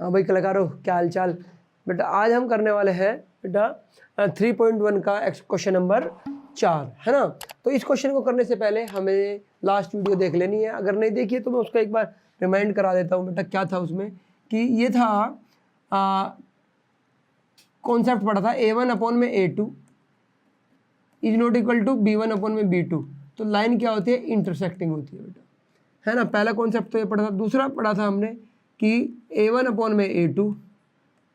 हाँ भाई कलाकारों, क्या हाल चाल बेटा। आज हम करने वाले हैं बेटा 3.1 का क्वेश्चन नंबर 4, है ना। तो इस क्वेश्चन को करने से पहले हमें लास्ट वीडियो देख लेनी है। अगर नहीं देखी है तो मैं उसका एक बार रिमाइंड करा देता हूँ बेटा। क्या था उसमें कि ये था कॉन्सेप्ट पढ़ा था A1/A2 is not equal to B1/B2। तो लाइन क्या होती है, इंटरसेक्टिंग होती है बेटा, है ना। पहला कॉन्सेप्ट तो ये पढ़ा था। दूसरा पढ़ा था हमने कि A1/A2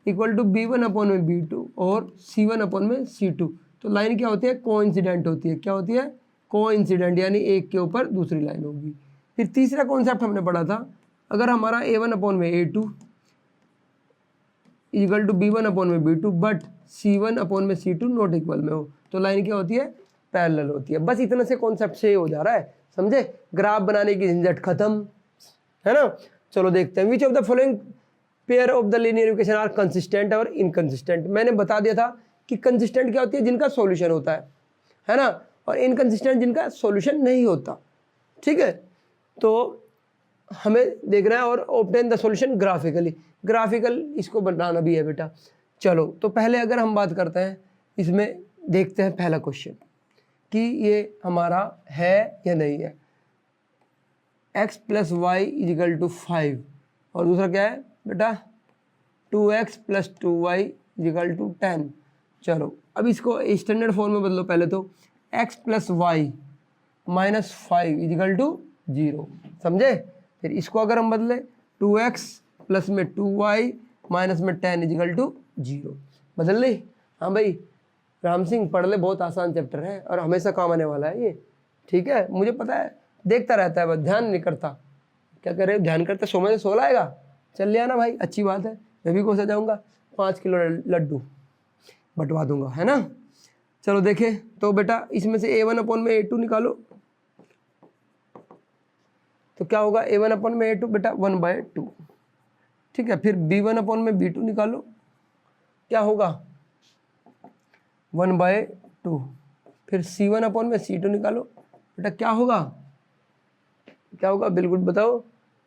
इक्वल टू B1/B2 और C1/C2। तो लाइन क्या होती है, कोइंसिडेंट होती है। क्या होती है, कोइंसिडेंट, यानी एक के ऊपर दूसरी लाइन होगी। फिर तीसरा कॉन्सेप्ट हमने पढ़ा था, अगर हमारा A1/A2 equal to B1/B2 but C1/C2 not equal में हो, तो लाइन क्या होती है, पैरेलल होती है। बस इतना से कॉन्सेप्ट से हो जा रहा है, समझे। ग्राफ बनाने की झंझट खत्म, है ना। चलो देखते हैं। Which of the following pair of the linear equation are consistent और इनकंसिस्टेंट। मैंने बता दिया था कि कंसिस्टेंट क्या होती है, जिनका सॉल्यूशन होता है ना, और इनकंसिस्टेंट जिनका सॉल्यूशन नहीं होता। ठीक है, तो हमें देखना है और obtain the solution graphically. Graphical इसको बनाना भी है बेटा। चलो तो पहले अगर हम बात करते हैं इसमें, देखते हैं पहला क्वेश्चन कि ये हमारा है या नहीं है। x + y = 5 और दूसरा क्या है बेटा, 2x + 2y = 10। चलो अब इसको स्टैंडर्ड फॉर्म में बदलो पहले तो। x + y - 5 = 0, समझे। फिर इसको अगर हम बदले 2x प्लस में 2y माइनस में 10 = 0, बदल ली। हाँ भाई राम सिंह, पढ़ ले, बहुत आसान चैप्टर है और हमेशा काम आने वाला है ये। ठीक है, मुझे पता है, देखता रहता है बस, ध्यान नहीं करता। क्या करे, ध्यान करता, सो में सो लाएगा। चल लिया ना भाई, अच्छी बात है। मैं भी कोसा जाऊँगा, 5 किलो लड्डू बंटवा दूंगा, है ना। चलो देखें तो बेटा, इसमें से A1/A2 निकालो तो क्या होगा, A1/A2 बेटा 1/2। ठीक है, फिर B1/B2 निकालो, क्या होगा 1/2। फिर C1/C2 निकालो बेटा, क्या होगा, क्या होगा, बिल्कुल बताओ,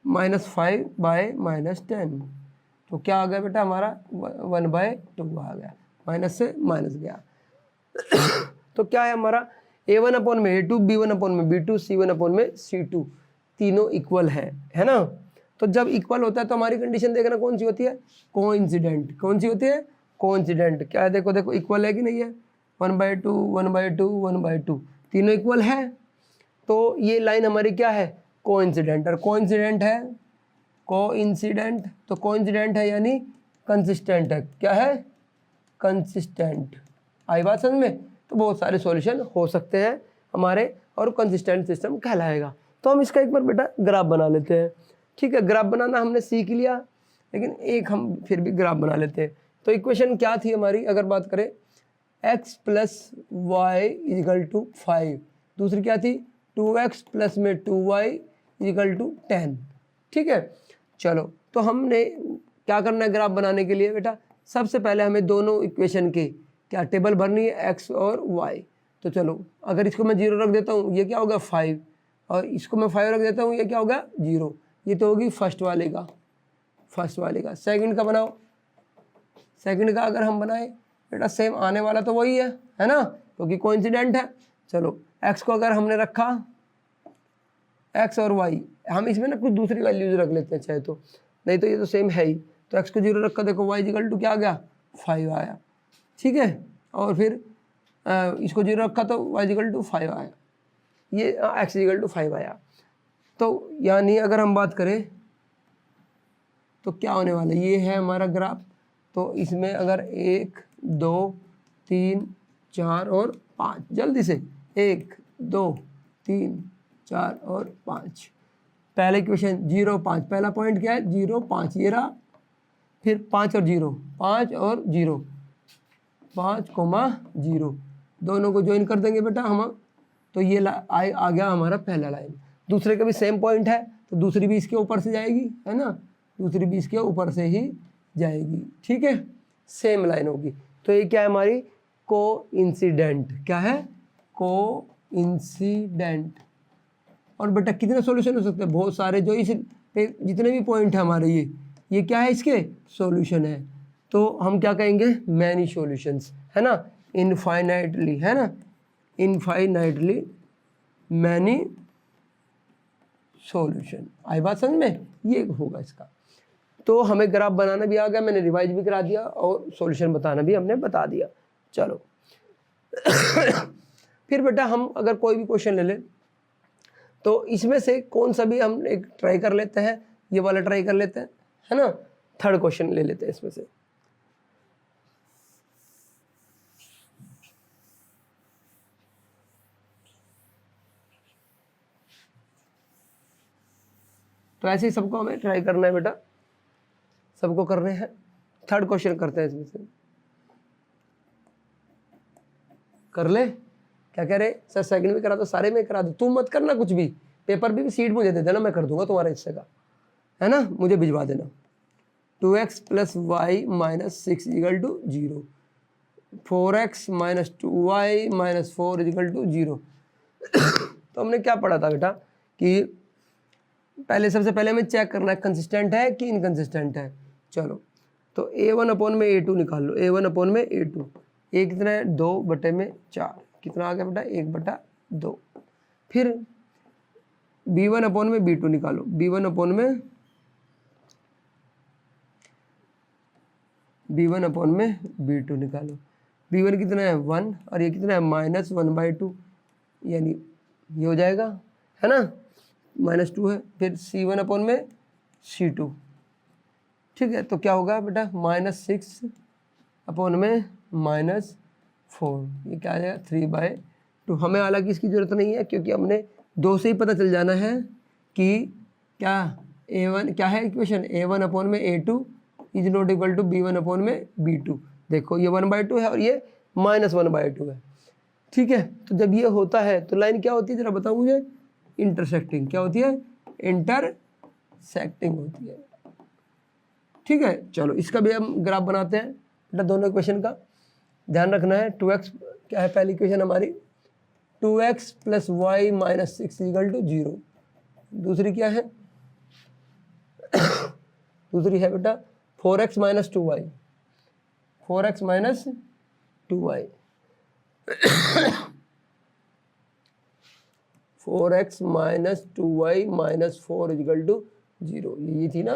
-5/- 10। तो क्या आ गया बेटा हमारा 1/2 आ गया, माइनस से माइनस गया। तो क्या है हमारा, A1/A2 B1/B2 C1/C2 तीनों इक्वल है ना। तो जब इक्वल होता है तो हमारी कंडीशन देखना कौन सी होती है, कोइंसिडेंट। कौन सी होती है, कोइंसिडेंट। क्या है, देखो देखो, इक्वल है कि नहीं है, 1/2 1/2 1/2 तीनों इक्वल है। तो ये लाइन हमारी क्या है, कोइंसिडेंट। और कोइंसिडेंट है, कोइंसिडेंट, तो कोइंसिडेंट है यानी कंसिस्टेंट है। क्या है, कंसिस्टेंट। आई बात समझ में। तो बहुत सारे सॉल्यूशन हो सकते हैं हमारे, और कंसिस्टेंट सिस्टम कहलाएगा। तो हम इसका एक बार बेटा ग्राफ बना लेते हैं। ठीक है, ग्राफ बनाना हमने सीख लिया, लेकिन एक हम फिर भी ग्राफ बना लेते हैं। तो इक्वेशन क्या थी हमारी, अगर बात करें x + y = 5, दूसरी क्या थी 2x प्लस में 2y = 10। ठीक है, चलो तो हमने क्या करना है ग्राफ बनाने के लिए बेटा, सबसे पहले हमें दोनों इक्वेशन के क्या टेबल भरनी है, x और y। तो चलो अगर इसको मैं 0 रख देता हूँ, ये क्या होगा 5, और इसको मैं 5 रख देता हूँ, ये क्या होगा 0। ये तो होगी फर्स्ट वाले का। सेकंड का बनाओ, सेकंड का अगर हम बनाए बेटा, सेम आने वाला तो वही है ना, क्योंकि कोइंसिडेंट है। चलो x को अगर हमने रखा, x और y, हम इसमें ना कुछ दूसरी वैल्यूज रख लेते हैं चाहे तो, नहीं तो ये तो सेम है ही। तो x को 0 रखा, देखो y = क्या आ गया 5 आया। ठीक है, और फिर इसको 0 रखा तो y = 5 आया, ये x = 5 आया। तो यानी अगर हम बात करें तो क्या होने वाला है, ये है हमारा ग्राफ। तो इसमें अगर 1 2 3 4 और 5, जल्दी से 1 2 3 4 और 5। पहले इक्वेशन 0 5, पहला पॉइंट क्या है 0 5, ये रहा। फिर 5 और 0, 5 और 0, 5,0 दोनों को ज्वाइन कर देंगे बेटा हम। तो ये आ गया हमारा पहला लाइन। दूसरे का भी सेम पॉइंट है, तो दूसरी भी इसके ऊपर से जाएगी, है ना, दूसरी भी इसके ऊपर से ही जाएगी। ठीक है, सेम लाइन होगी। तो ये क्या है हमारी, कोइंसिडेंट। क्या है, कोइंसिडेंट। और बेटा कितने सॉल्यूशन हो सकते हैं, बहुत सारे। जो इस पे जितने भी पॉइंट है हमारे, ये क्या है, इसके सॉल्यूशन है। तो हम क्या कहेंगे, मैनी सॉल्यूशंस, है ना, इनफाइनाइटली, है ना, इनफाइनाइटली मैनी सॉल्यूशन। आई बात समझ में, ये होगा इसका। तो हमें ग्राफ बनाना भी आ गया, मैंने रिवाइज भी करा दिया और सॉल्यूशन बताना भी हमने बता दिया। चलो फिर बेटा हम अगर कोई भी क्वेश्चन ले लें तो इसमें से कौन सा भी हम एक ट्राई कर लेते हैं, ये वाला ट्राई कर लेते हैं, है ना, थर्ड क्वेश्चन ले लेते हैं इसमें से। तो ऐसे ही सबको हमें ट्राई करना है बेटा, सबको करने हैं। थर्ड क्वेश्चन करते हैं इसमें से, कर ले। क्या कह रहे सर, सेकंड में करा दो, सारे में करा दो, तू मत करना कुछ भी, पेपर भी सीट मुझे दे देना, मैं कर दूंगा तुम्हारे हिस्से का, है ना, मुझे भिजवा देना। 2x plus Y minus 6 equal to 0, 4x minus 2y minus 4 equal to 0। तो हमने क्या पढ़ा था बेटा कि पहले सबसे पहले हमें चेक करना है कंसिस्टेंट है कि इनकंसिस्टेंट है। चलो तो a1 अपॉन में a2 निकाल लो, a1 अपॉन में a2, a कितना है 2/4, कितना आ गया बेटा 1/2। फिर b1 अपॉन में b2 निकालो, b1 अपॉन में b2 निकालो, b1 कितना है 1 और ये कितना है -1/2, यानी ये हो जाएगा, है ना, -2 है। फिर c1 अपॉन में c2, ठीक है, तो क्या होगा बेटा -6 अपॉन में -4, ये क्या आ जाएगा 3/2। हमें हालांकि इसकी ज़रूरत नहीं है क्योंकि हमने 2 से ही पता चल जाना है कि क्या a1 क्या है इक्वेशन, a1 अपॉन में a2 is not equal to b1 upon में b2। देखो ये 1/2 है और ये -1/2 है, ठीक है। तो जब ये होता है तो लाइन क्या होती है जरा बताओ मुझे, इंटरसेक्टिंग। क्या होती है, इंटरसेक्टिंग होती है, ठीक है। चलो इसका भी हम ग्राफ बनाते हैं बेटा, दोनों इक्वेशन का ध्यान रखना है। 2x क्या है पहली इक्वेशन हमारी, 2x plus Y minus 6 equal to 0। दूसरी क्या है दूसरी है बेटा 4x minus 2y, 4x minus 2y 4x minus 2y minus 4 equal to 0, ये थी ना।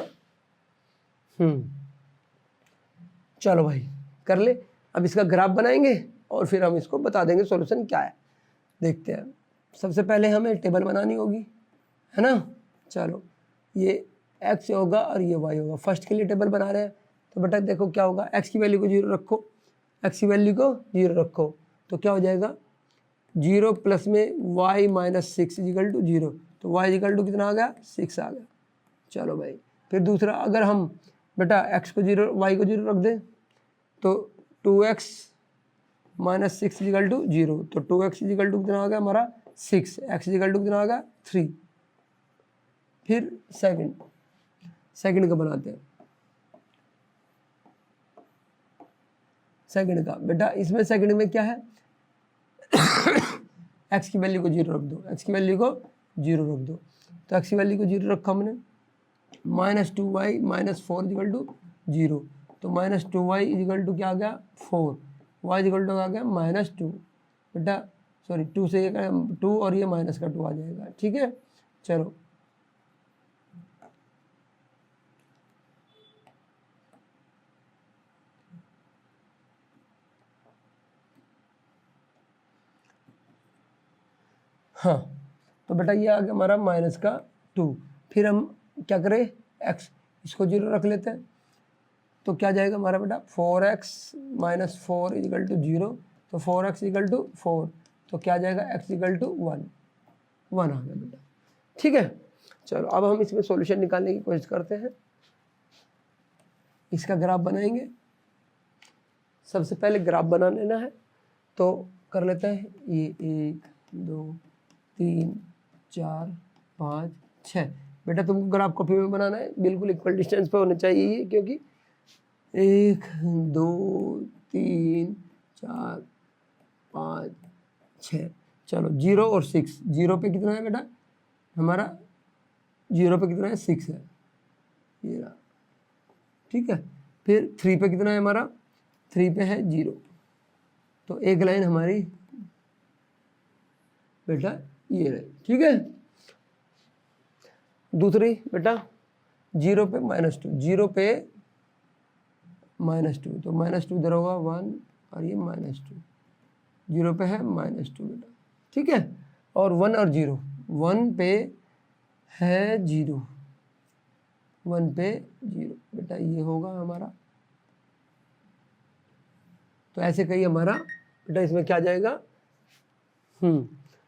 चलो भाई कर ले, अब इसका ग्राफ बनाएंगे और फिर हम इसको बता देंगे सॉल्यूशन क्या है। देखते हैं, सबसे पहले हमें टेबल बनानी होगी, है ना। चलो ये x होगा और ये y होगा, फर्स्ट के लिए टेबल बना रहे हैं। तो बेटा देखो क्या होगा, x की वैल्यू को 0 रखो, x की वैल्यू को 0 रखो, तो क्या हो जाएगा 0 प्लस में y माइनस 6 इक्वल टू 0, तो y इक्वल टू कितना आ गया 6 आ गया। चलो भाई फिर दूसरा, अगर हम बेटा x को 0 y को 0 रख दें तो 2x माइनस 6 इक्वल टू 0, तो 2x इक्वल टू कितना आ गया हमारा 6, x इक्वल टू कितना आ गया 3। फिर सेकंड का बनाते हैं, सेकंड का बेटा, इसमें सेकंड में क्या है x की वैल्यू को 0 रख दो, x की वैल्यू को 0 रख दो, तो x की वैल्यू को 0 रखा हमने, -2y माइनस 4 इक्वल टू 0, तो -2y इक्वल टू क्या आ गया 4, y इक्वल टू आ गया -2 बेटा, सॉरी 2 से ये 2 और ये माइनस का 2 आ जाएगा, ठीक है। चलो हाँ, तो बेटा ये आ गया हमारा माइनस का 2। फिर हम क्या करें, x इसको 0 रख लेते हैं, तो क्या जाएगा हमारा बेटा 4x माइनस 4 इक्वल टू 0, तो 4x इक्वल टू 4, तो क्या जाएगा x इक्वल टू 1 आ गया बेटा, ठीक है। चलो अब हम इसमें सॉल्यूशन निकालने की कोशिश करते हैं, इसका ग्राफ बनाएंगे। सबसे पहले ग्राफ बना लेना है, तो कर लेते हैं, ये 1 2 3 4 5 6 बेटा, तुमको ग्राफ कॉपी में बनाना है, बिल्कुल इक्वल डिस्टेंस पे होने चाहिए, क्योंकि 1 2 3 4 5 6, चलो 0 और 6, 0 पे कितना है बेटा हमारा, 0 पे कितना है 6 है, ये रहा ठीक है। फिर 3 पे कितना है हमारा, 3 पे है 0, तो एक लाइन हमारी बेटा ये रही, ठीक है। दूसरी बेटा 0 पे -2, 0 पे -2, तो -2 इधर होगा 1 और ये -2, 0 पे है -2 बेटा, ठीक है। और 1 और 0, 1 पे है 0, 1 पे 0 बेटा ये होगा हमारा। तो ऐसे कहीं हमारा बेटा इसमें क्या आ जाएगा,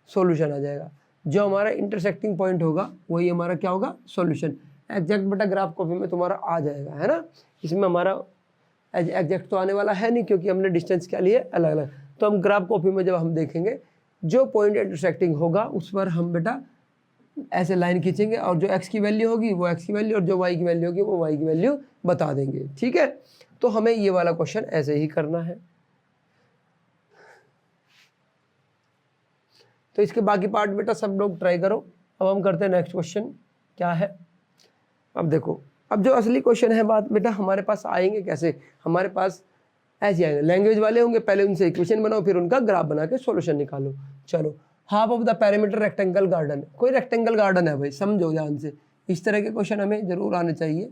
सॉल्यूशन आ जाएगा। जो हमारा इंटरसेक्टिंग पॉइंट होगा वही हमारा क्या होगा, सॉल्यूशन। एग्जैक्ट बेटा ग्राफ कॉपी में तुम्हारा आ जाएगा, है ना। इसमें हमारा एग्जैक्ट तो आने वाला है नहीं, क्योंकि हमने डिस्टेंस क्या लिए अलग अलग। तो हम ग्राफ कॉपी में जब हम देखेंगे जो पॉइंट इंटरसेक्टिंग होगा उस पर हम बेटा ऐसे लाइन खींचेंगे, और जो x की वैल्यू होगी वो x की वैल्यू, और जो y की वैल्यू होगी वो y की वैल्यू बता देंगे, ठीक है। तो हमें ये वाला क्वेश्चन ऐसे ही करना है। तो इसके बाकी पार्ट बेटा सब लोग ट्राई करो। अब हम करते हैं नेक्स्ट क्वेश्चन, क्या है। अब देखो, अब जो असली क्वेश्चन है बात बेटा हमारे पास आएंगे कैसे, हमारे पास ऐसे आएंगे, लैंग्वेज वाले होंगे, पहले उनसे इक्वेशन बनाओ, फिर उनका ग्राफ बना के सॉल्यूशन निकालो। चलो, half of the perimeter rectangle garden, कोई रेक्टेंगल गार्डन है भाई, समझो ध्यान से, इस तरह के क्वेश्चन हमें जरूर आने चाहिए,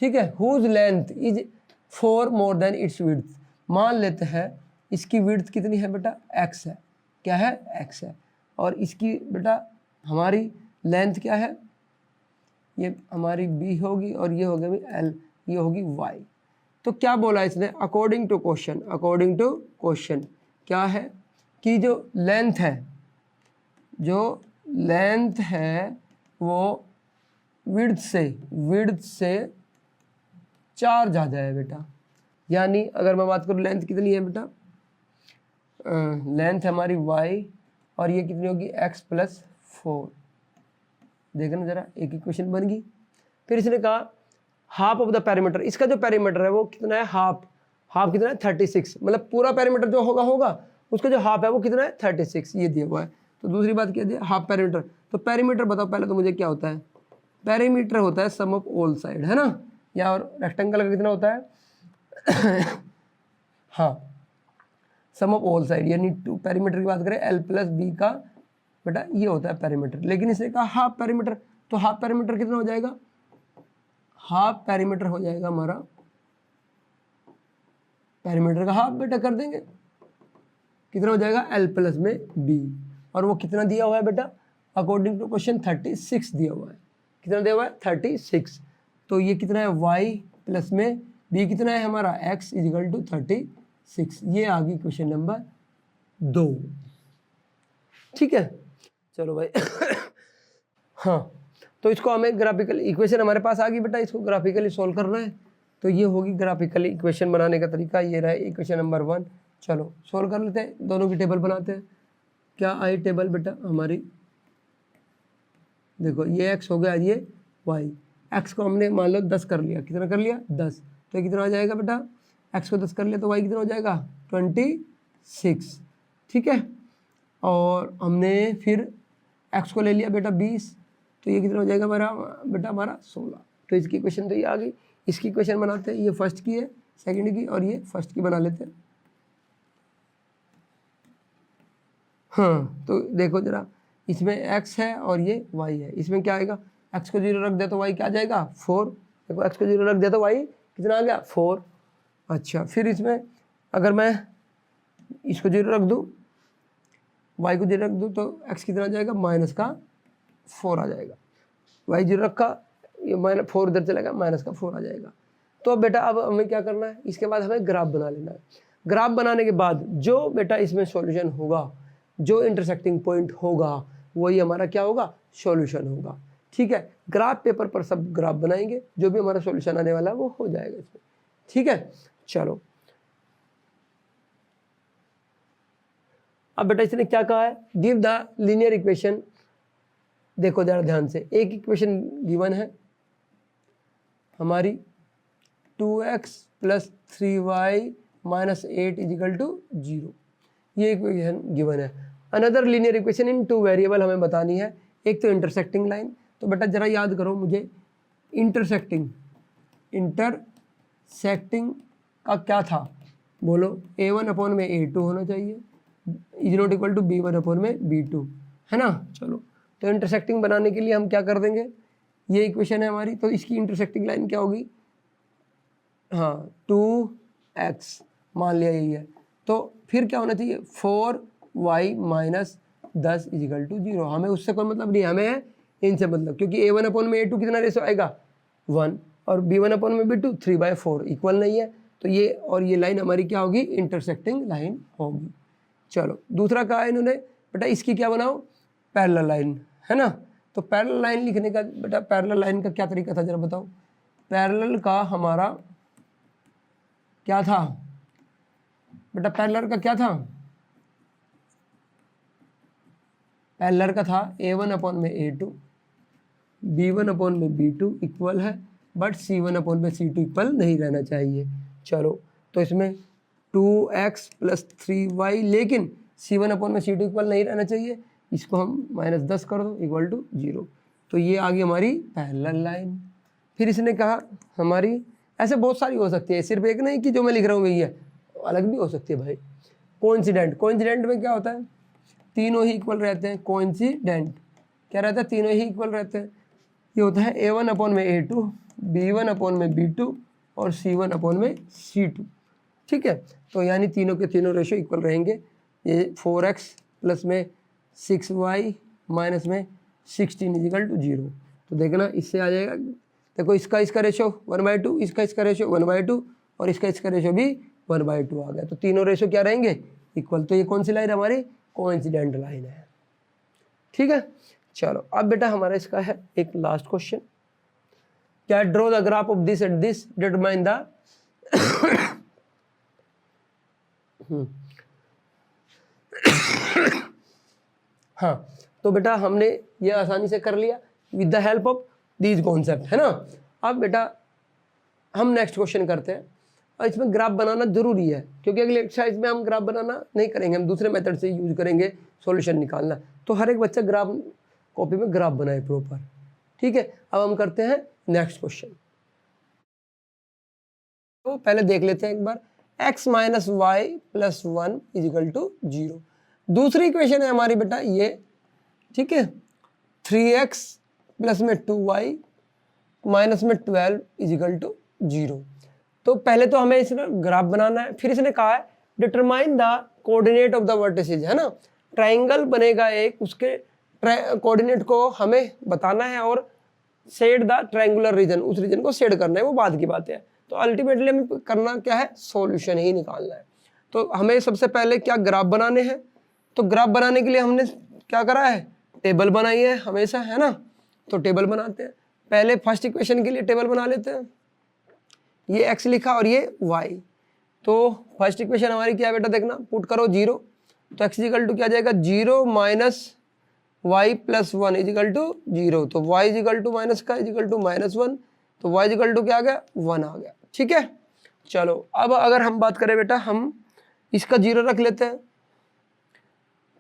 ठीक है। Whose length is 4 more than its width, मान लेते हैं इसकी विड्थ कितनी है बेटा, x है, क्या है, x है, और इसकी बेटा हमारी लेंथ क्या है, ये हमारी b होगी, और ये हो गया भाई l, ये होगी y। तो क्या बोला इसने, according to question, according to question क्या है कि जो लेंथ है, जो लेंथ है वो विड्थ से 4 ज़्यादा है बेटा। यानी अगर मैं बात करूँ लेंथ कितनी है बेटा, लेंथ हमारी y, और ये कितनी होगी x + 4। देखना जरा, एक इक्वेशन बन गई। फिर इसने कहा हाफ ऑफ द पेरीमीटर, इसका जो पेरीमीटर है वो कितना है, हाफ कितना है 36, मतलब पूरा पेरीमीटर जो होगा उसका जो हाफ है वो कितना है 36, ये दिया हुआ है। तो दूसरी बात क्या दिया, हाफ पेरीमीटर। तो पेरीमीटर बताओ पहले तो मुझे क्या होता है, पेरीमीटर होता है सम ऑफ ऑल साइड, है ना। या और रेक्टेंगल का कितना होता है हाँ, सम ऑफ ऑल साइड, यानी पेरीमीटर की बात करें l + b का बेटा ये होता है पेरीमीटर। लेकिन इसने कहा हाफ पेरीमीटर, तो हाफ पेरीमीटर कितना हो जाएगा, हाफ पेरीमीटर हो जाएगा हमारा, पेरीमीटर का हाफ बेटा कर देंगे, कितना हो जाएगा l + में b, और वो कितना दिया हुआ है बेटा, अकॉर्डिंग टू क्वेश्चन 36 दिया हुआ है। कितना दिया हुआ है 36। तो ये कितना है y + में b कितना है हमारा x = 36। ये आ गई क्वेश्चन नंबर 2, ठीक है। चलो भाई हाँ, तो इसको हमें ग्राफिकल इक्वेशन हमारे पास आ गई बेटा, इसको ग्राफिकली सॉल्व करना है। तो ये होगी ग्राफिकली इक्वेशन बनाने का तरीका, ये रहा इक्वेशन नंबर 1। चलो सॉल्व कर लेते हैं, दोनों की टेबल बनाते हैं। क्या आई टेबल बेटा हमारी, देखो ये x हो गया, ये y, x को हमने मान लो 10 कर लिया, कितना कर लिया 10, तो ये कितना आ जाएगा बेटा, x को 10 कर लिया तो y कितना हो जाएगा 26, ठीक है। और हमने फिर x को ले लिया बेटा 20, तो ये कितना हो जाएगा हमारा बेटा, हमारा 16। तो इसकी इक्वेशन तो ये आ गई। इसकी इक्वेशन बनाते हैं, ये फर्स्ट की है, सेकंड की, और ये फर्स्ट की बना लेते हैं। हाँ, तो देखो जरा, इसमें x है और ये y है, इसमें क्या आएगा, x को 0 रख दे तो y क्या आ जाएगा 4। देखो x को 0 रख दे तो y कितना आ गया 4। अच्छा, फिर इसमें अगर मैं इसको 0 रख दूँ, y को 0 रख दूँ, तो x कितना आ जाएगा -4 आ जाएगा। y 0 रखा, ये -4 इधर चलेगा, -4 आ जाएगा। तो अब बेटा अब हमें क्या करना है, इसके बाद हमें ग्राफ बना लेना है। ग्राफ बनाने के बाद जो बेटा इसमें सॉल्यूशन होगा, जो इंटरसेक्टिंग पॉइंट होगा, वही हमारा क्या होगा, सॉल्यूशन होगा, ठीक है। ग्राफ पेपर पर सब ग्राफ बनाएंगे, जो भी हमारा सॉल्यूशन आने वाला है वो हो जाएगा इसमें, ठीक है। चलो अब बेटा इसने क्या कहा है, गिव द लीनियर इक्वेशन। देखो जरा ध्यान से, एक इक्वेशन गिवन है हमारी 2x + 3y - 8 = 0, ये इक्वेशन गिवन है। Another linear equation in 2 variable हमें बतानी है। एक तो इंटरसेक्टिंग लाइन, तो बेटा जरा याद करो मुझे, इंटरसेक्टिंग सेक्टिंग का क्या था, बोलो A1 अपॉन में A2 होना चाहिए, is not equal to B1 upon में B2, है ना। चलो तो इंटरसेक्टिंग बनाने के लिए हम क्या कर देंगे, ये इक्वेशन है हमारी, तो इसकी इंटरसेक्टिंग लाइन क्या होगी, हाँ 2x मान लिया यही है, तो फिर क्या होना चाहिए 4y माइनस 10 इजिकल टू 0। हमें उससे कोई मतलब नहीं, हमें है इनसे मतलब, क्योंकि A1 अपॉन में A2 कितना रेशो आएगा 1 और B1 अपॉन में B2 3/4 इक्वल नहीं है, तो ये और ये लाइन हमारी क्या होगी, इंटरसेक्टिंग लाइन होगी। चलो दूसरा कहा इन्होंने बेटा इसकी क्या बनाओ, पैरेलल लाइन, है ना। तो पैरेलल लाइन लिखने का बेटा, पैरेलल लाइन का क्या तरीका था जरा बताओ। पैरेलल का हमारा क्या था बेटा, पैरेलल का क्या था, पैरेलल का था A1 अपॉन में A2, B1 अपॉन में B2 इक्वल है, बट C1 अपॉन में C2 इक्वल नहीं रहना चाहिए। चलो तो इसमें 2x प्लस 3y, लेकिन C1 अपॉन में C2 इक्वल नहीं रहना चाहिए, इसको हम -10 कर दो इक्वल टू 0। तो ये आ गई हमारी पैरेलल लाइन। फिर इसने कहा हमारी, ऐसे बहुत सारी हो सकती है, सिर्फ एक नहीं कि जो मैं लिख रहा हूँ वही है, अलग भी हो सकती है भाई। कोइंसिडेंट, कोइंसिडेंट में क्या होता है, तीनों ही इक्वल रहते हैं। कोइंसिडेंट क्या रहता है, तीनों ही इक्वल रहते हैं। ये होता है A1 अपॉन में A2, B1 अपॉन में B2 और C1 अपॉन में C2, ठीक है। तो यानी तीनों के तीनों रेशो इक्वल रहेंगे। ये 4x प्लस में 6y माइनस में 16 इजिकल टू 0। तो देखना इससे आ जाएगा, देखो इसका रेशो 1/2, इसका रेशो 1/2 और इसका रेशो भी 1/2 आ गया। तो तीनों रेशो क्या रहेंगे, इक्वल। तो ये कौन सी लाइन हमारी, कोइंसिडेंट लाइन है, ठीक है। चलो अब बेटा हमारा इसका है एक लास्ट क्वेश्चन, क्या, draw the graph of this at this, determine the हाँ तो बेटा हमने ये आसानी से कर लिया with the help of these concept, है ना। अब बेटा हम नेक्स्ट क्वेश्चन करते हैं, और इसमें ग्राफ बनाना जरूरी है, क्योंकि अगले एक्सरसाइज में हम ग्राफ बनाना नहीं करेंगे, हम दूसरे मेथड से यूज करेंगे सॉल्यूशन निकालना। तो हर एक बच्चा ग्राफ कॉपी में ग्राफ बनाए प्रॉपर, ठीक है। अब हम करते हैं नेक्स्ट क्वेश्चन। तो पहले देख लेते हैं एक बार, x minus Y plus 1 is equal to 0। दूसरी इक्वेशन है हमारी बेटा ये, ठीक है, 3x प्लस में 2y माइनस में 12 इजिकल टू 0। तो पहले तो हमें इसका ग्राफ बनाना है, फिर इसने कहा है determine the coordinate of the vertices, है ना। ट्राइंगल बनेगा एक, उसके कोऑर्डिनेट को हमें बताना है और शेड द ट्रायंगुलर रीजन, उस रीजन को शेड करना है, वो बाद की बात है। तो अल्टीमेटली हमें करना क्या है, सॉल्यूशन ही निकालना है। तो हमें सबसे पहले क्या ग्राफ बनाने हैं, तो ग्राफ बनाने के लिए हमने क्या करा है, टेबल बनाई है हमेशा, है ना। तो टेबल बनाते हैं, पहले फर्स्ट इक्वेशन के लिए टेबल बना लेते हैं, ये x लिखा और ये y। तो फर्स्ट इक्वेशन हमारी क्या है बेटा, देखना पुट करो 0, तो x इक्वल टू क्या जाएगा 0 minus y plus 1 is equal to 0। तो y इजिकल टू माइनस का इजिकल टू -1, तो y इजिकल टू क्या आ गया 1 आ गया, ठीक है। चलो अब अगर हम बात करें बेटा, हम इसका 0 रख लेते हैं,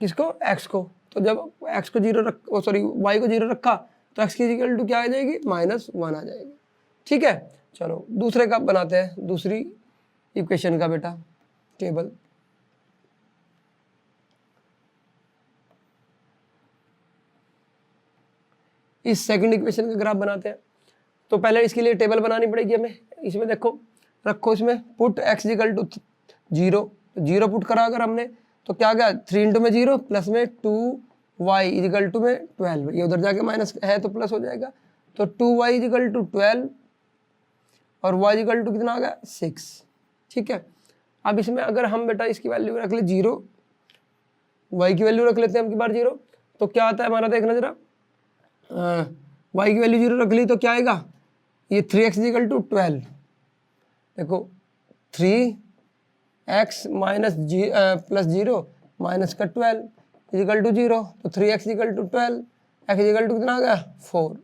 किसको, x को। तो जब x को 0 रख, सॉरी y को 0 रखा, तो x की इजिकल टू क्या आ जाएगी -1 आ जाएगी, ठीक है। चलो दूसरे का बनाते हैं, दूसरी इक्वेशन का बेटा टेबल। इस सेकंड इक्वेशन का ग्राफ बनाते हैं। तो पहले इसके लिए टेबल बनानी पड़ेगी हमें। इसमें देखो रखो, इसमें put x equal to 0, 0 put करा अगर हमने, तो क्या गया 3 इंटू में 0 प्लस में 2y इक्वल टू में 12, ये उधर जाके माइनस है तो प्लस हो जाएगा। तो 2y इक्वल टू 12 और y इक्वल टू कितना आ गया 6, ठीक है। अब इसमें अगर हम बेटा इसकी वैल्यू रख ले 0, y की वैल्यू रख लेते हैं हम की बार 0, तो क्या आता है हमारा, देखना जरा, y की वैल्यू 0 रख ली तो क्या आएगा, ये 3x इक्वल टू 12, देखो 3x माइनस प्लस 0 माइनस का 12 इक्वल टू 0, तो 3x equal to 12, x equal to कितना आ गया 4,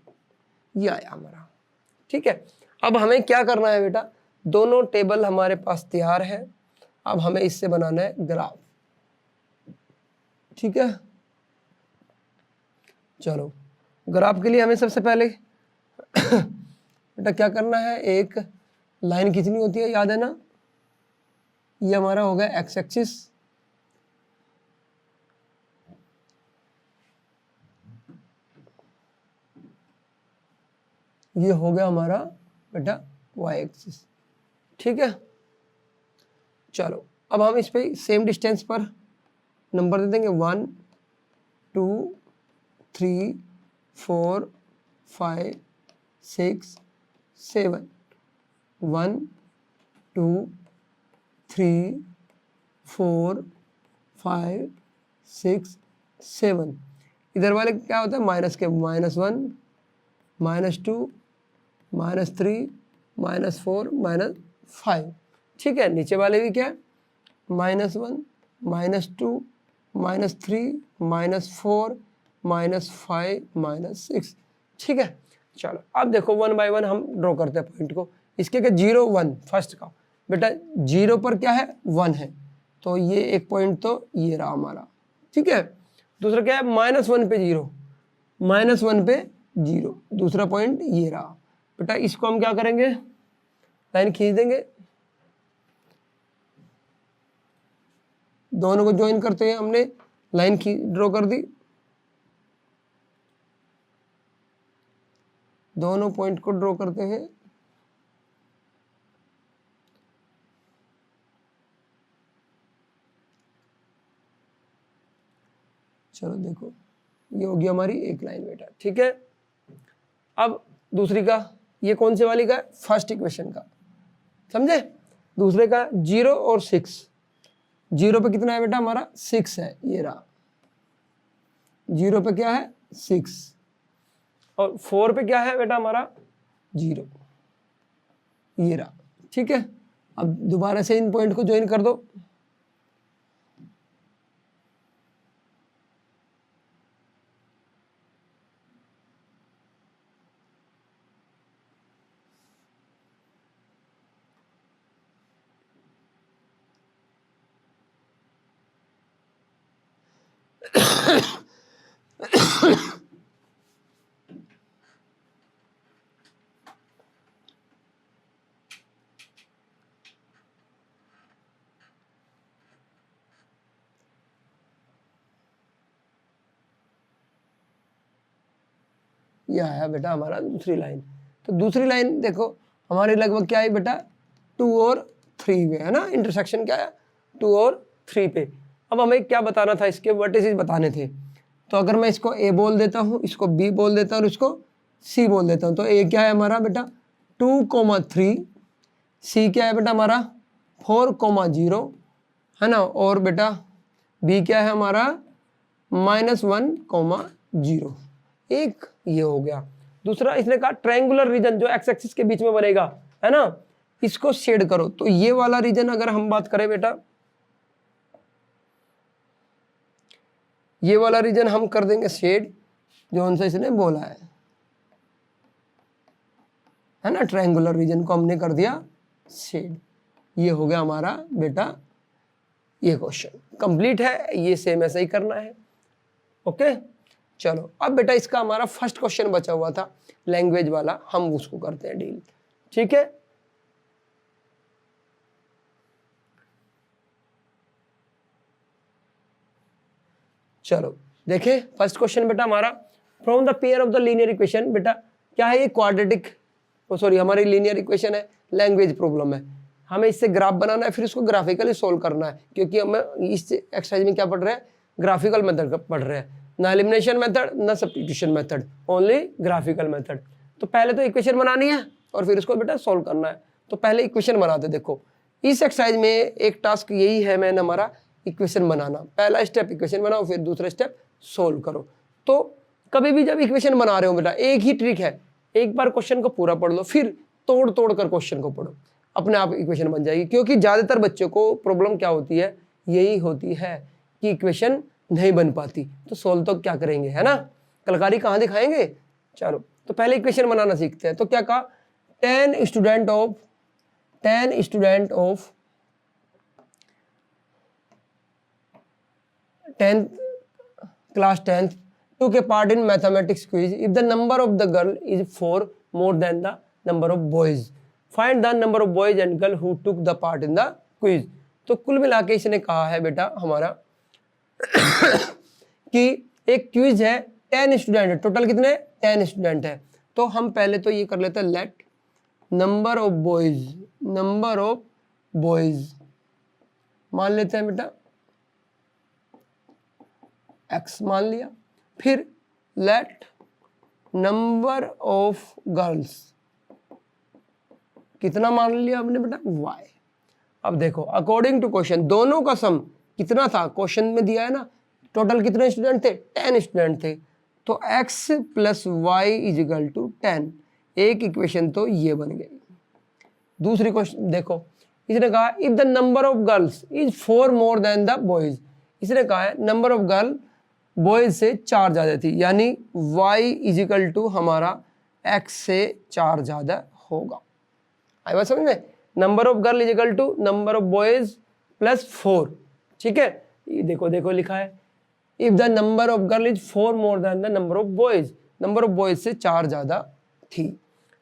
ये आया हमारा, ठीक है। अब हमें क्या करना है बेटा, दोनों टेबल हमारे पास तैयार है, अब हमें इससे बनाना है ग्राफ, ठीक है। चलो ग्राफ के लिए हमें सबसे पहले बेटा क्या करना है, एक लाइन कितनी होती है याद है ना, ये हमारा हो गया एक्स एक्सिस, ये हो गया हमारा बेटा वाई एक्सिस। ठीक है, चलो अब हम इस पे सेम डिस्टेंस पर नंबर दे देंगे 1 2 3 4 5 6 7, 1 2 3 4 5 6 7। इधर वाले क्या होता है माइनस के, -1 -2 -3 -4 -5। ठीक है, नीचे वाले भी क्या है -1 -2 -3 -4 -5 -6। ठीक है, चलो अब देखो 1 बाय 1 हम ड्रॉ करते हैं पॉइंट को। इसके क्या 0 1 फर्स्ट का बेटा 0 पर क्या है 1 है, तो ये एक पॉइंट तो ये रहा हमारा। ठीक है, दूसरा क्या है -1 पे 0, -1 पे 0, दूसरा पॉइंट ये रहा बेटा। इसको हम क्या करेंगे, लाइन खींच देंगे, दोनों को ज्वाइन करते हैं, हमने लाइन ड्रॉ कर दी, दोनों पॉइंट को ड्रॉ करते हैं। चलो देखो ये होगी हमारी एक लाइन बेटा। ठीक है, अब दूसरी का, ये कौन से वाली का है, फर्स्ट इक्वेशन का, समझे। दूसरे का 0 और 6, 0 पे कितना है बेटा हमारा 6 है, ये रहा 0 पे क्या है 6, और 4 पे क्या है बेटा हमारा 0, ये रहा। ठीक है, अब दोबारा से इन पॉइंट को ज्वाइन कर दो, ये आया बेटा हमारा दूसरी लाइन। तो दूसरी लाइन देखो हमारी लगभग क्या है बेटा 2 और 3 पे है ना, इंटरसेक्शन क्या है 2 और 3 पे। अब हमें क्या बताना था, इसके वर्टिसेस बताने थे। तो अगर मैं इसको ए बोल देता हूँ, इसको बी बोल देता हूँ और इसको सी बोल देता हूँ, तो ए क्या है हमारा बेटा 2,3, सी क्या है बेटा हमारा 4,0 है ना, और बेटा बी क्या है हमारा -1,0। एक ये हो गया। दूसरा इसने कहा ट्रायंगुलर रीजन जो एक्स एक्सिस के बीच में बनेगा है ना, इसको शेड करो। तो ये वाला रीजन अगर हम बात करें बेटा, ये वाला रीजन हम कर देंगे शेड, जो उनसे इसने बोला है ना, ट्रायंगुलर रीजन को हमने कर दिया शेड। ये हो गया हमारा बेटा ये क्वेश्चन कंप्लीट है, ये सेम ऐसा ही करना है। ओके, चलो अब बेटा इसका हमारा फर्स्ट क्वेश्चन बचा हुआ था लैंग्वेज वाला, हम उसको करते हैं डील। ठीक है, चलो देखें फर्स्ट क्वेश्चन बेटा हमारा, from the pair of the linear equation. बेटा क्या है ये क्वाड्रेटिक, सॉरी हमारी लीनियर इक्वेशन है, लैंग्वेज प्रॉब्लम है, हमें इससे ग्राफ बनाना है, फिर उसको ग्राफिकली सोल्व करना है, क्योंकि हमें इस एक्सरसाइज में क्या पढ़ रहे हैं, ग्राफिकल मेथड पढ़ रहे हैं, ना एलिमिनेशन मेथड ना substitution method, only graphical method. तो पहले तो इक्वेशन बनानी है और फिर उसको बेटा सोल्व करना है। तो पहले इक्वेशन बनाते, देखो इस एक्सरसाइज में एक टास्क यही है मैंने हमारा इक्वेशन बनाना। पहला स्टेप इक्वेशन बनाओ, फिर दूसरा स्टेप सोल्व करो। तो कभी भी जब इक्वेशन बना रहे हो बेटा एक ही ट्रिक है, एक बार क्वेश्चन को पूरा पढ़ लो, फिर तोड़ तोड़ कर क्वेश्चन को पढ़ो, अपने आप इक्वेशन बन जाएगी। क्योंकि ज़्यादातर बच्चों को प्रॉब्लम क्या होती है, यही होती है कि इक्वेशन नहीं बन पाती, तो सोल्व तो क्या करेंगे, है ना, कलकारी कहाँ दिखाएंगे। चलो तो पहले इक्वेशन बनाना सीखते हैं। तो क्या कहा, 10 student of 10th class 10th took a part in mathematics quiz if the number of the girl is 4 more than the number of boys find the number of boys and girl who took the part in the quiz. तो कुल मिला के इसने कहा है बेटा हमारा कि एक क्विज है, 10 स्टूडेंट है, टोटल कितने 10 स्टूडेंट है। तो हम पहले तो ये कर लेते हैं, लेट नंबर ऑफ बॉयज मान लेते हैं बेटा x मान लिया, फिर लेट नंबर ऑफ गर्ल्स कितना मान लिया हमने बेटा y। अब देखो अकॉर्डिंग टू क्वेश्चन दोनों का सम कितना था, क्वेश्चन में दिया है ना, टोटल कितने स्टूडेंट थे 10 स्टूडेंट थे, तो x plus y is equal to 10। एक इक्वेशन तो ये बन गई। दूसरी क्वेश्चन देखो, इसने कहा if the number of girls is 4 more than the boys. इसने कहा है नंबर ऑफ गर्ल बॉयज से 4 ज़्यादा थी, यानी y इज इक्वल टू हमारा x से 4 ज़्यादा होगा। आई बात समझ में, number of girl is equal to number of boys plus 4। ठीक है, ये देखो देखो लिखा है if the number of girl is 4 more than the number of boys, number of boys से 4 ज़्यादा थी।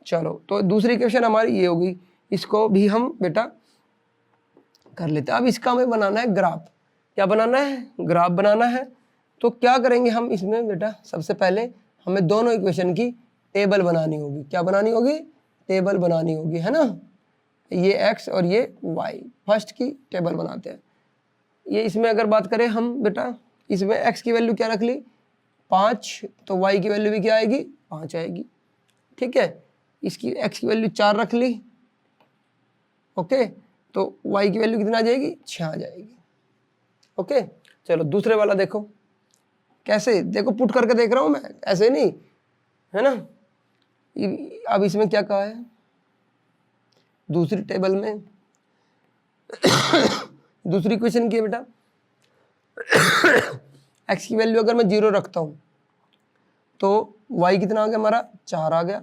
चलो तो दूसरी क्वेश्चन हमारी ये होगी, इसको भी हम बेटा कर लेते हैं। अब इसका हमें बनाना है ग्राफ। क्या बनाना है, ग्राफ बनाना है। तो क्या करेंगे हम इसमें बेटा, सबसे पहले हमें दोनों इक्वेशन की टेबल बनानी होगी। क्या बनानी होगी, टेबल बनानी होगी, है ना। ये x और ये y, फर्स्ट की टेबल बनाते हैं। ये इसमें अगर बात करें हम बेटा, इसमें x की वैल्यू क्या रख ली 5, तो y की वैल्यू भी क्या आएगी 5 आएगी। ठीक है, इसकी x की वैल्यू 4 रख ली, ओके, तो y की वैल्यू कितना आ जाएगी 6 आ जाएगी। ओके, चलो दूसरे वाला देखो कैसे, देखो पुट करके देख रहा हूं मैं, ऐसे नहीं है ना। अब इसमें क्या कहा है दूसरी टेबल में दूसरी क्वेश्चन की है बेटा x की वैल्यू अगर मैं 0 रखता हूं तो y कितना आ गया हमारा 4 आ गया।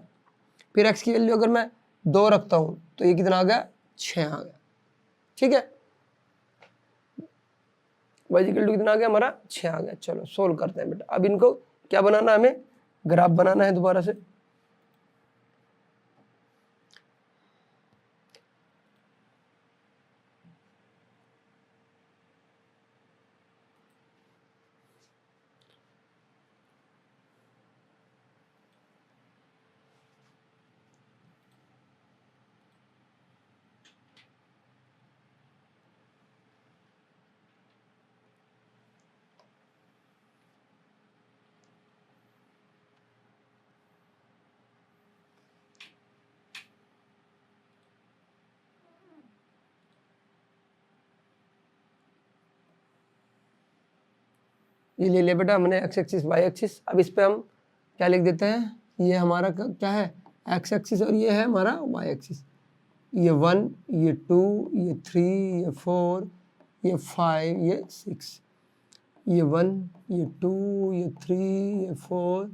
फिर x की वैल्यू अगर मैं 2 रखता हूं तो ये कितना आ गया 6 आ गया। ठीक है, y इक्वल टू कितना आ गया हमारा 6 आ गया। चलो सोल्व करते हैं बेटा। अब इनको क्या बनाना है, हमें ग्राफ बनाना है दोबारा से। ये ले लिया बेटा हमने x एक्सिस y एक्सिस। अब इस पे हम क्या लिख देते हैं, ये हमारा क्या है x एक्सिस और ये है हमारा y एक्सिस। ये 1, ये 2, ये 3, ये 4, ये 5, ये 6, ये 1, ये 2, ये 3, ये 4,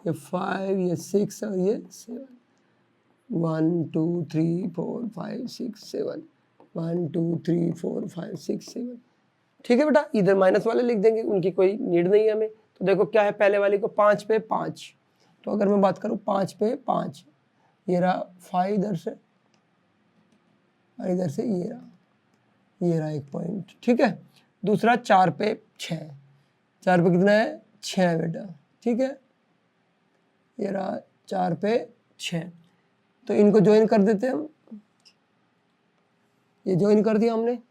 ये 5, ये 6 और ये 7। 1 2 3 4 5 6 7, 1 2 3 4 5 6 7। ठीक है बेटा, इधर माइनस वाले लिख देंगे, उनकी कोई नीड नहीं है हमें। तो देखो क्या है, पहले वाले को 5 पे 5, तो अगर मैं बात करूं 5 पे 5, ये रहा 5 इधर से और इधर से ये रहा 1 पॉइंट। ठीक है, दूसरा 4 पे 6, 4 पे कितना है 6 बेटा। ठीक है, ये रहा 4 पे 6, तो इनको ज्वाइन कर देते हैं हम, ये ज्वाइन कर दिया हमने।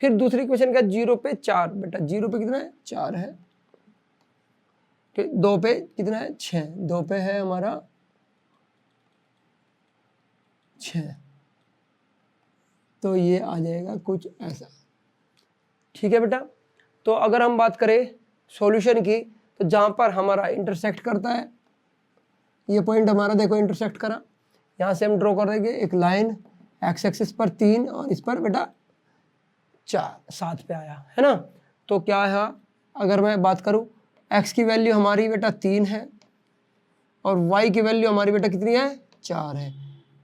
फिर दूसरी क्वेश्चन का 0 पे 4 बेटा, 0 पे कितना है 4 है। फिर 2 पे कितना है 6, 2 पे है हमारा 6, तो ये आ जाएगा कुछ ऐसा। ठीक है बेटा, तो अगर हम बात करें सॉल्यूशन की, तो जहां पर हमारा इंटरसेक्ट करता है, ये पॉइंट हमारा देखो इंटरसेक्ट करा, यहाँ से हम ड्रॉ कर देंगे एक लाइन, एक्स एक्सिस पर 3 और इस पर बेटा 4, 7 पे आया है ना। तो क्या है, अगर मैं बात करूं x की वैल्यू हमारी बेटा 3 है और y की वैल्यू हमारी बेटा कितनी है 4 है,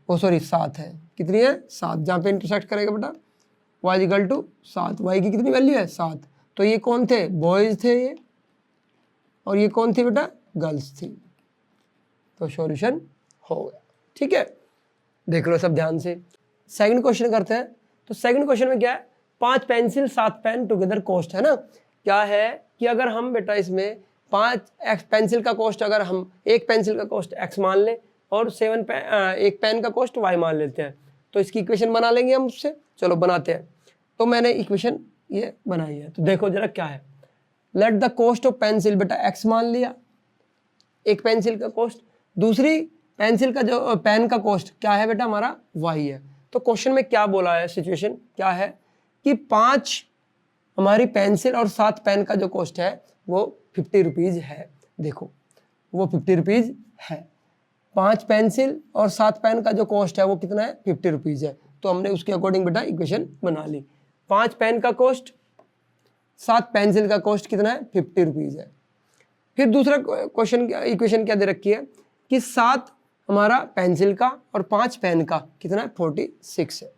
ओ सॉरी 7 है। कितनी है 7, जहाँ पे इंटरसेक्ट करेगा बेटा y इक्वल टू 7, y की कितनी वैल्यू है 7। तो ये कौन थे, बॉयज थे ये, और ये कौन थी बेटा गर्ल्स थी। तो सॉल्यूशन हो गया। ठीक है, देख लो सब ध्यान से। सेकंड क्वेश्चन करते हैं। तो सेकंड क्वेश्चन में क्या है, 5 पेंसिल 7 पेन टुगेदर कॉस्ट है ना। क्या है कि अगर हम बेटा इसमें 5 पेंसिल का कॉस्ट, अगर हम एक पेंसिल का कॉस्ट x मान लें और 7 एक पेन का कॉस्ट y मान लेते हैं, तो इसकी इक्वेशन बना लेंगे हम उससे। चलो बनाते हैं। तो मैंने इक्वेशन ये बनाई है। तो देखो जरा क्या है, let the cost of pencil बेटा x मान लिया, एक पेंसिल का कॉस्ट। दूसरी पेंसिल का जो पेन का कॉस्ट क्या है बेटा हमारा y है। तो क्वेश्चन में क्या बोला है, सिचुएशन क्या है कि 5 हमारी पेंसिल और 7 पेन का जो कॉस्ट है वो 50 रुपीज़ है। देखो वो 50 रुपीज़ है। 5 पेंसिल और 7 पेन का जो कॉस्ट है वो कितना है, 50 रुपीज़ है। तो हमने उसके अकॉर्डिंग बेटा इक्वेशन बना ली। 5 पेन का कॉस्ट, 7 पेंसिल का कॉस्ट कितना है, 50 रुपीज़ है। फिर दूसरा क्वेश्चन इक्वेशन क्या दे रखी है कि 7 हमारा पेंसिल का और 5 पेन का कितना है, 46 है।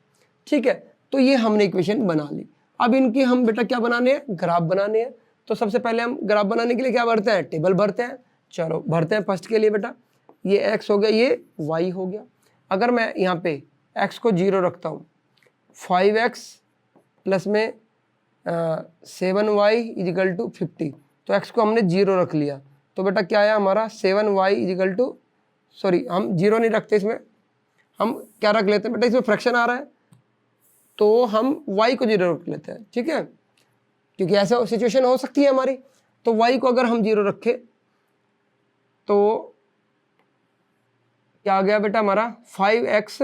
ठीक है, तो ये हमने इक्वेशन बना ली। अब इनकी हम बेटा क्या बनाने हैं, ग्राफ बनाने हैं। तो सबसे पहले हम ग्राफ बनाने के लिए क्या भरते हैं, टेबल भरते हैं। चलो भरते हैं। फर्स्ट के लिए बेटा ये x हो गया, ये y हो गया। अगर मैं यहाँ पे x को 0 रखता हूँ, 5x प्लस में 7y इजिकल टू 50, तो x को हमने 0 रख लिया। तो बेटा क्या आया हमारा 7y इजिकल टू, सॉरी हम 0 नहीं रखते इसमें, हम क्या रख लेते हैं बेटा, इसमें फ्रैक्शन आ रहा है तो हम y को 0 रख लेते हैं। ठीक है, क्योंकि ऐसा सिचुएशन हो सकती है हमारी। तो y को अगर हम 0 रखें तो क्या आ गया बेटा हमारा 5x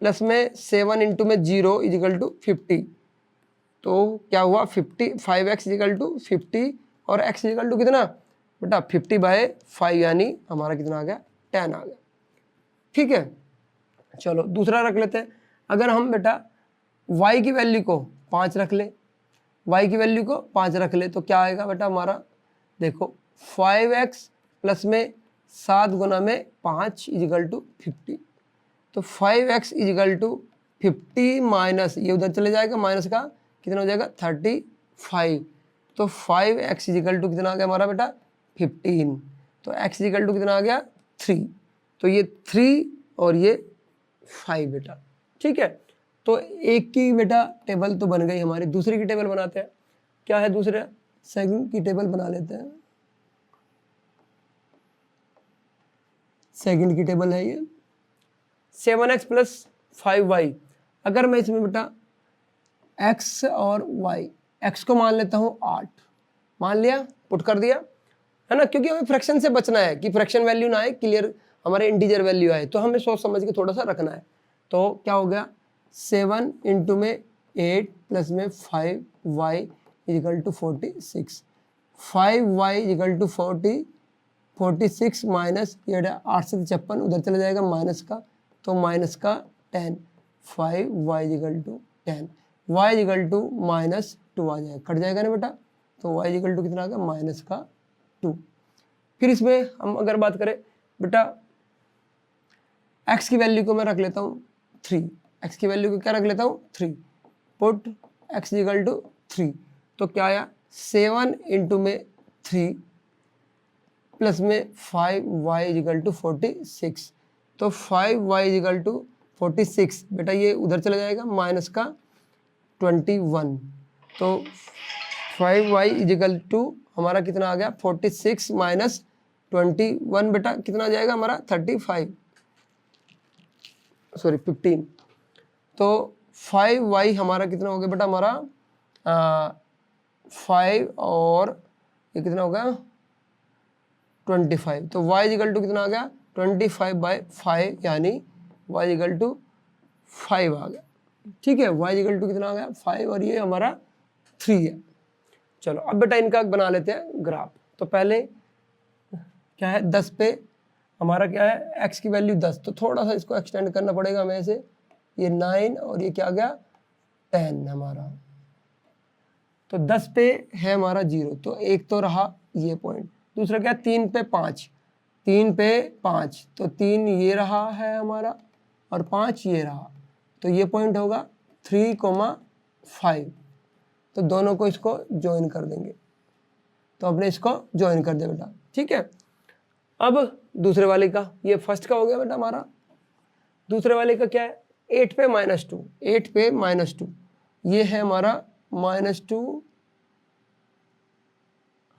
प्लस में 7 इंटू में 0 इजिकल टू 50। तो क्या हुआ 50, 5x इजिकल टू 50 और x इजिकल टू कितना बेटा 50/5, यानी हमारा कितना आ गया, 10 आ गया। ठीक है, चलो दूसरा रख लेते हैं। अगर हम बेटा y की वैल्यू को 5 रख ले, y की वैल्यू को 5 रख ले, तो क्या आएगा बेटा हमारा, देखो 5x प्लस में 7 गुना में 5 इजिकल टू 50। तो 5x इजिकल टू 50 माइनस ये उधर चले जाएगा, माइनस का कितना हो जाएगा 35। तो 5x इजिकल टू कितना आ गया हमारा बेटा 15। तो x इजिकल टू कितना आ गया 3। तो ये 3 और ये 5 बेटा। ठीक है, तो एक की बेटा टेबल तो बन गई हमारी। दूसरी की टेबल बनाते हैं। क्या है दूसरा, सेकंड की टेबल बना लेते हैं। सेकंड की टेबल है ये 7x प्लस 5y। अगर मैं इसमें बेटा x और y, x को मान लेता हूँ 8, मान लिया, पुट कर दिया, है ना, क्योंकि हमें फ्रैक्शन से बचना है कि फ्रैक्शन वैल्यू ना आए, क्लियर हमारे इंटीजर वैल्यू आए, तो हमें सोच समझ के थोड़ा सा रखना है। तो क्या हो गया 7 इंटू में 8 प्लस में 5y is equal to 46, 5y is equal to 46 minus ये 8 से 56 उधर चला जाएगा माइनस का, तो माइनस का 10, 5y is equal to 10, y is equal to minus 2 आ जाएगा, कट जाएगा ना बेटा। तो y इजिकल टू कितना आ गया माइनस का 2। फिर इसमें हम अगर बात करें बेटा x की वैल्यू को मैं रख लेता हूँ 3, x की वैल्यू को क्या रख लेता हूँ 3, पुट x इजिकल टू 3। तो क्या आया 7 इंटू में 3 प्लस में 5y इजिकल टू 46। तो 5y इजिकल टू 46 बेटा ये उधर चला जाएगा माइनस का 21। तो 5y इजिकल टू हमारा कितना आ गया 46 माइनस 21 बेटा कितना आ जाएगा हमारा 35, सॉरी 15। तो 5y हमारा कितना हो गया बेटा हमारा 5 और ये कितना हो गया 25। तो y इजिकल टू कितना आ गया 25/5, यानी y इजिकल टू 5 आ गया। ठीक है, y इजिकल टू कितना आ गया 5 और ये हमारा 3 है। चलो अब बेटा इनका बना लेते हैं ग्राफ। तो पहले क्या है 10 पे हमारा क्या है x की वैल्यू 10, तो थोड़ा सा इसको एक्सटेंड करना पड़ेगा हमें से, ये 9 और ये क्या आ गया 10 हमारा। तो 10 पे है हमारा 0, तो एक तो रहा ये पॉइंट। दूसरा क्या 3 पे 5, 3 पे 5, तो 3 ये रहा है हमारा और 5 ये रहा, तो ये पॉइंट होगा 3,5। तो दोनों को इसको ज्वाइन कर देंगे। तो अपने इसको ज्वाइन कर दे बेटा। ठीक है, अब दूसरे वाले का, ये फर्स्ट का हो गया बेटा हमारा। दूसरे वाले का क्या है, 8 पे -2, 8 पे -2, ये है हमारा -2,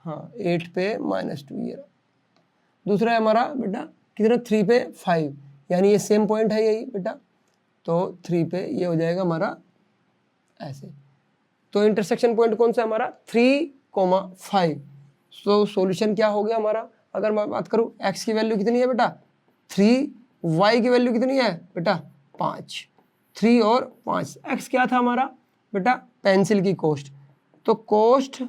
हाँ 8 पे -2 ये रहा। दूसरा है हमारा बेटा कितना, 3 पे 5, यानी ये सेम पॉइंट है यही बेटा, तो 3 पे ये हो जाएगा हमारा ऐसे। तो इंटरसेक्शन पॉइंट कौन सा है हमारा, 3,5। तो सॉल्यूशन क्या हो गया हमारा, अगर मैं बात करूं x की वैल्यू कितनी है बेटा 3, y की वैल्यू कितनी है बेटा 5, 3 और 5। x क्या था हमारा बेटा पेंसिल की कॉस्ट, तो कॉस्ट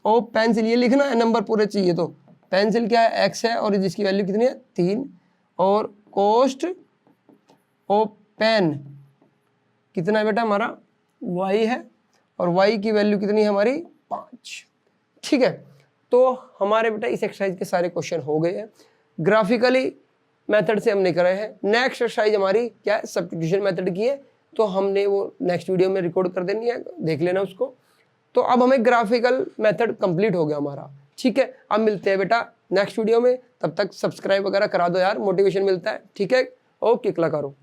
ऑफ पेंसिल ये लिखना है, नंबर पूरे चाहिए। तो पेंसिल क्या है x है और जिसकी वैल्यू कितनी है 3, और कॉस्ट ऑफ पेन कितना है बेटा हमारा y है, और y की वैल्यू कितनी है हमारी 5। ठीक है, तो हमारे बेटा इस एक्सरसाइज के सारे क्वेश्चन हो गए हैं। ग्राफिकली मेथड से हमने करे हैं। नेक्स्ट एक्सरसाइज हमारी क्या है, सब्स्टिट्यूशन मेथड की है, तो हमने वो नेक्स्ट वीडियो में रिकॉर्ड कर देनी है, देख लेना उसको। तो अब हमें ग्राफिकल मेथड कंप्लीट हो गया हमारा। ठीक है, अब मिलते हैं बेटा नेक्स्ट वीडियो में, तब तक सब्सक्राइब वगैरह करा दो यार, मोटिवेशन मिलता है। ठीक है, ओके, क्लिक करो।